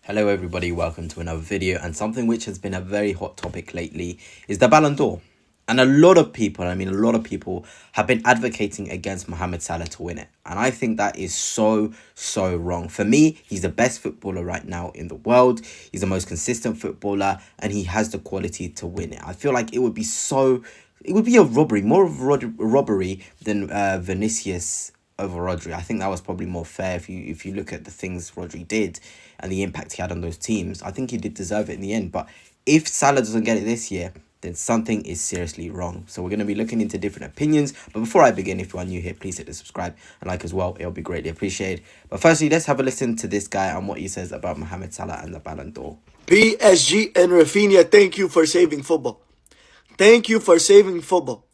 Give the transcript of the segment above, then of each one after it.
Hello everybody, welcome to another video, and something which has been a very hot topic lately is the Ballon d'Or. And a lot of people have been advocating against Mohamed Salah to win it. And I think that is so wrong. For me, he's the best footballer right now in the world. He's the most consistent footballer and he has the quality to win it. I feel like it would be a robbery, more of a robbery than Vinicius over Rodri. I think that was probably more fair if you look at the things Rodri did and the impact he had on those teams. I think he did deserve it in the end. But if Salah doesn't get it this year, then something is seriously wrong. So we're going to be looking into different opinions. But before I begin, if you are new here, please hit the subscribe and like as well. It'll be greatly appreciated. But firstly, let's have a listen to this guy and what he says about Mohamed Salah and the Ballon d'Or. PSG and Rafinha, thank you for saving football. Thank you for saving football.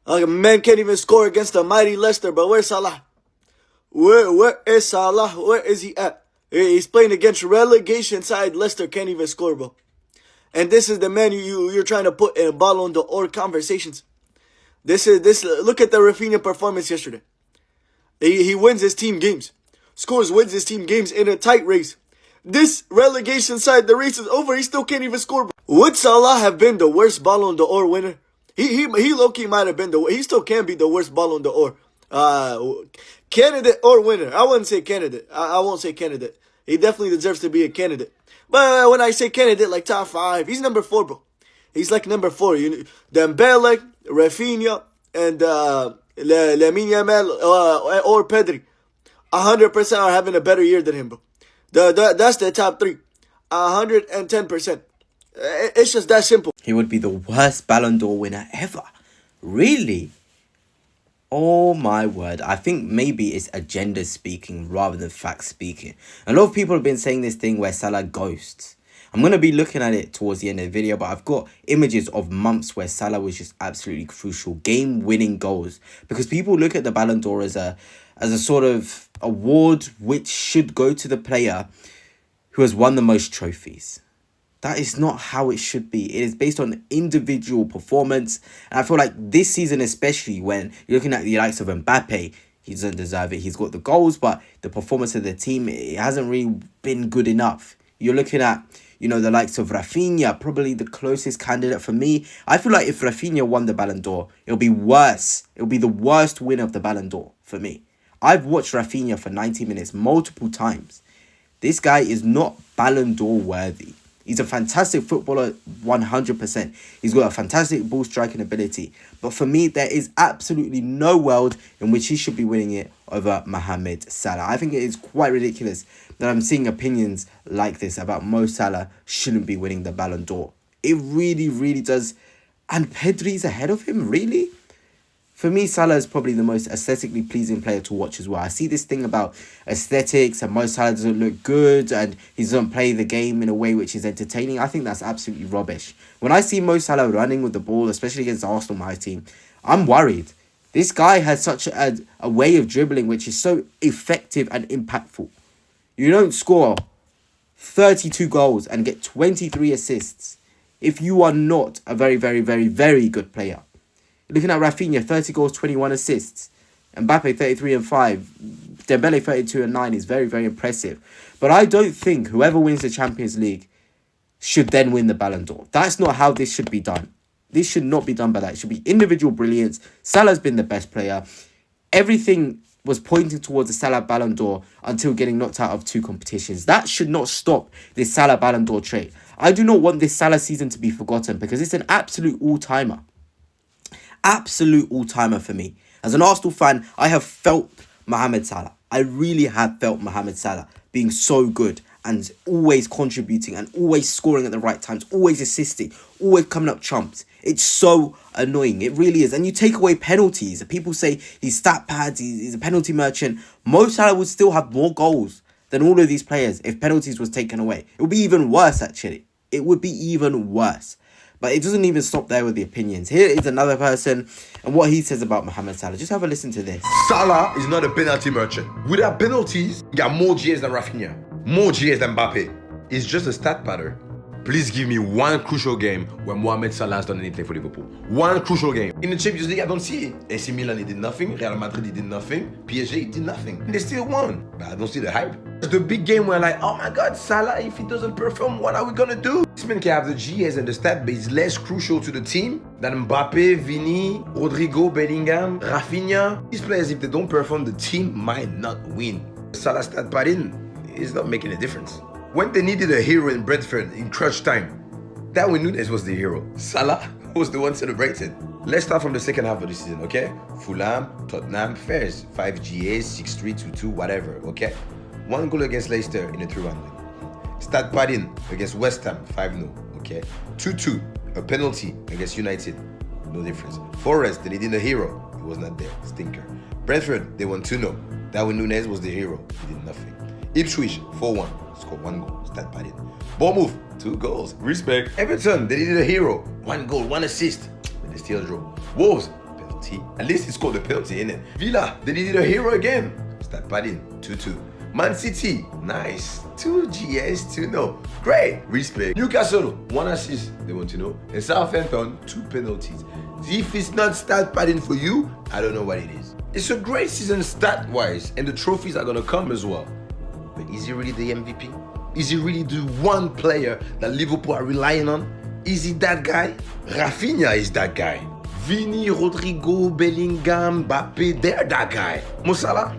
A man can't even score against the mighty Leicester, but where's Salah? Where is Salah? Where is he at? He's playing against relegation side Leicester, can't even score, bro. And this is the man you're trying to put in Ballon d'Or conversations. Look at the Rafinha performance yesterday. He wins his team games. Wins his team games in a tight race. This relegation side, the race is over, he still can't even score, bro. Would Salah have been the worst Ballon d'Or winner? He low-key might have been he still can be the worst Ballon d'Or candidate or winner. I wouldn't say candidate. I won't say candidate. He definitely deserves to be a candidate. But when I say candidate, like top 5, he's number 4, bro. He's like number 4. Dembele, Rafinha, and Lamine Yamal or Pedri, 100% are having a better year than him, bro. That's the top 3, 110%. It's just that simple. He would be the worst Ballon d'Or winner ever. Really? Oh my word. I think maybe it's agenda speaking rather than fact speaking. A lot of people have been saying this thing where Salah ghosts. I'm going to be looking at it towards the end of the video, but I've got images of months where Salah was just absolutely crucial. Game-winning goals. Because people look at the Ballon d'Or as a sort of award which should go to the player who has won the most trophies. That is not how it should be. It is based on individual performance. And I feel like this season, especially when you're looking at the likes of Mbappe, he doesn't deserve it. He's got the goals, but the performance of the team, it hasn't really been good enough. You're looking at, the likes of Rafinha, probably the closest candidate for me. I feel like if Rafinha won the Ballon d'Or, it'll be worse. It'll be the worst winner of the Ballon d'Or for me. I've watched Rafinha for 90 minutes multiple times. This guy is not Ballon d'Or worthy. He's a fantastic footballer, 100%. He's got a fantastic ball striking ability. But for me, there is absolutely no world in which he should be winning it over Mohamed Salah. I think it is quite ridiculous that I'm seeing opinions like this about Mo Salah shouldn't be winning the Ballon d'Or. It really does. And Pedri's ahead of him, really? For me, Salah is probably the most aesthetically pleasing player to watch as well. I see this thing about aesthetics and Mo Salah doesn't look good and he doesn't play the game in a way which is entertaining. I think that's absolutely rubbish. When I see Mo Salah running with the ball, especially against Arsenal, my team, I'm worried. This guy has such a way of dribbling which is so effective and impactful. You don't score 32 goals and get 23 assists if you are not a very good player. Looking at Rafinha, 30 goals, 21 assists. Mbappe, 33 and 5. Dembele, 32 and 9 is very impressive. But I don't think whoever wins the Champions League should then win the Ballon d'Or. That's not how this should be done. This should not be done by that. It should be individual brilliance. Salah's been the best player. Everything was pointing towards the Salah Ballon d'Or until getting knocked out of 2 competitions. That should not stop this Salah Ballon d'Or trait. I do not want this Salah season to be forgotten because it's an absolute all-timer. Absolute all-timer for me. As an Arsenal fan, I have felt Mohamed Salah. I really have felt Mohamed Salah being so good and always contributing and always scoring at the right times, always assisting, always coming up trumps. It's so annoying. It really is. And you take away penalties. People say he's stat pads, he's a penalty merchant. Mo Salah would still have more goals than all of these players if penalties was taken away. It would be even worse, actually. It would be even worse. But it doesn't even stop there with the opinions. Here is another person and what he says about Mohamed Salah. Just have a listen to this. Salah is not a penalty merchant. Without penalties, he got more GS than Rafinha, more GS than Mbappe. He's just a stat pattern. Please give me one crucial game where Mohamed Salah has done anything for Liverpool. One crucial game. In the Champions League, I don't see it. AC Milan, he did nothing. Real Madrid, he did nothing. PSG, he did nothing. And they still won. But I don't see the hype. It's the big game where like, oh my God, Salah, if he doesn't perform, what are we gonna do? This man can have the GS and the stat, but he's less crucial to the team than Mbappe, Vini, Rodrigo, Bellingham, Rafinha. These players, if they don't perform, the team might not win. Salah stat pad in is not making a difference. When they needed a hero in Brentford in crunch time, Darwin Núñez was the hero. Salah was the one celebrated. Let's start from the second half of the season, okay? Fulham, Tottenham, fairs. 5 GAs, 6-3, 2-2, whatever, okay? 1 goal against Leicester in a 3-1 win. Start padding against West Ham, 5-0, okay? 2-2, a penalty against United, no difference. Forest, they needed a hero. He was not there, stinker. Brentford, they won 2-0. Darwin Núñez was the hero. He did nothing. Ipswich, 4-1. Scored 1 goal. Start padding. Bournemouth, 2 goals. Respect. Everton, they needed a hero. 1 goal, 1 assist. But they still draw. Wolves, penalty. At least he scored the penalty, innit? Villa, they needed a hero again. Start padding. 2-2. Man City, nice. 2 GS, 2-0. Great. Respect. Newcastle, 1 assist. They want to know. And Southampton, 2 penalties. If it's not start padding for you, I don't know what it is. It's a great season stat-wise, and the trophies are gonna come as well. But is he really the MVP? Is he really the one player that Liverpool are relying on? Is he that guy? Rafinha is that guy. Vini, Rodrigo, Bellingham, Mbappe, they're that guy. Mo Salah,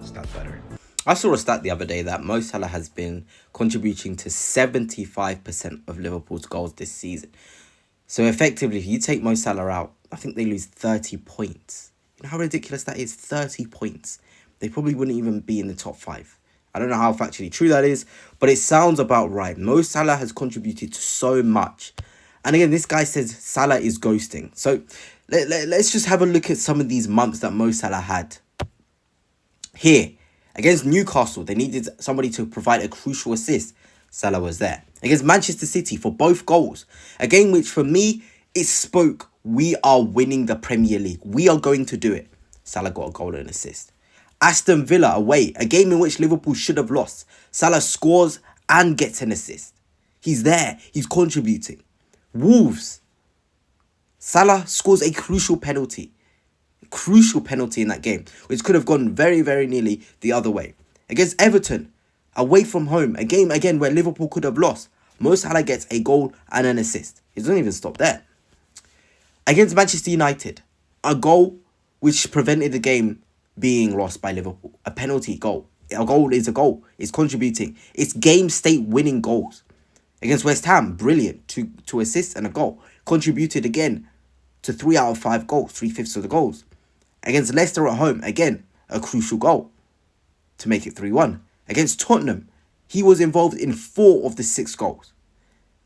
start better. I saw a stat the other day that Mo Salah has been contributing to 75% of Liverpool's goals this season. So effectively, if you take Mo Salah out, I think they lose 30 points. You know how ridiculous that is? 30 points. They probably wouldn't even be in the top 5. I don't know how factually true that is, but it sounds about right. Mo Salah has contributed to so much. And again, this guy says Salah is ghosting. So let's just have a look at some of these months that Mo Salah had. Here, against Newcastle, they needed somebody to provide a crucial assist. Salah was there. Against Manchester City for both goals. A game which, for me, it spoke, we are winning the Premier League. We are going to do it. Salah got a goal and assist. Aston Villa away, a game in which Liverpool should have lost. Salah scores and gets an assist. He's there. He's contributing. Wolves. Salah scores a crucial penalty. Crucial penalty in that game, which could have gone very, very nearly the other way. Against Everton, away from home, a game again where Liverpool could have lost. Mo Salah gets a goal and an assist. He doesn't even stop there. Against Manchester United, a goal which prevented the game being lost by Liverpool. A penalty goal. A goal is a goal. It's contributing. It's game state winning goals. Against West Ham, brilliant. Two assists and a goal. Contributed again to 3 out of 5 goals. 3/5 of the goals. Against Leicester at home, again, a crucial goal to make it 3-1. Against Tottenham, he was involved in 4 of the 6 goals.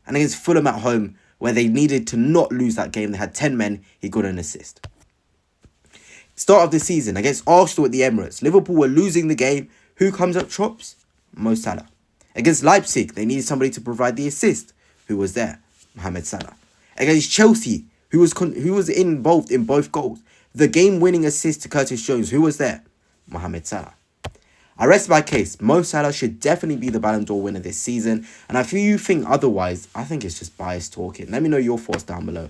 And against Fulham at home, where they needed to not lose that game, they had 10 men, he got an assist. Start of the season, against Arsenal at the Emirates, Liverpool were losing the game. Who comes up chops? Mo Salah. Against Leipzig, they needed somebody to provide the assist. Who was there? Mohamed Salah. Against Chelsea, who was involved in both goals. The game-winning assist to Curtis Jones. Who was there? Mohamed Salah. I rest my case. Mo Salah should definitely be the Ballon d'Or winner this season. And if you think otherwise, I think it's just biased talking. Let me know your thoughts down below.